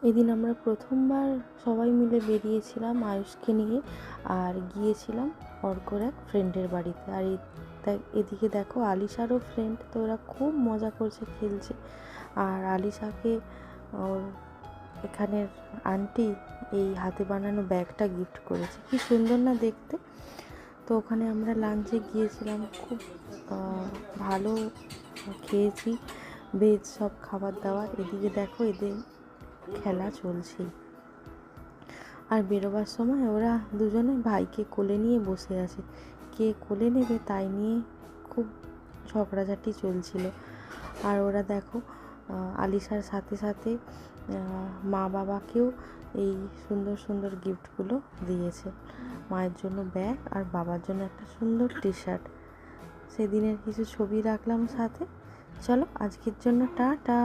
এদিন আমরা প্রথমবার সবাই মিলে বেরিয়েছিলাম আয়ুষকে নিয়ে, আর গিয়েছিলাম অর্কর এক ফ্রেন্ডের বাড়িতে। আর এদিকে দেখো আলিশারও ফ্রেন্ড, তো ওরা খুব মজা করছে, খেলছে। আর আলিশাকে ওর এখানের আন্টি এই হাতে বানানো ব্যাগটা গিফট করেছে, কি সুন্দর না দেখতে। তো ওখানে আমরা লাঞ্চে গিয়েছিলাম, খুব ভালো খেয়েছি, ভেজ সব খাবার দাবার। এদিকে দেখো এদের খেলা চলছে। আর বেরোবার সময় ওরা দুজনে ভাইকে কোলে নিয়ে বসে আছে, কে কোলে নেবে তাই নিয়ে খুব ঝগড়াঝাটি চলছিল। আর ওরা দেখো আলিশার সাথে সাথে মা বাবাকেও এই সুন্দর সুন্দর গিফটগুলো দিয়েছে। মায়ের জন্য ব্যাগ আর বাবার জন্য একটা সুন্দর টি শার্ট। সেদিনের কিছু ছবি রাখলাম সাথে। চলো আজকের জন্য টাটা।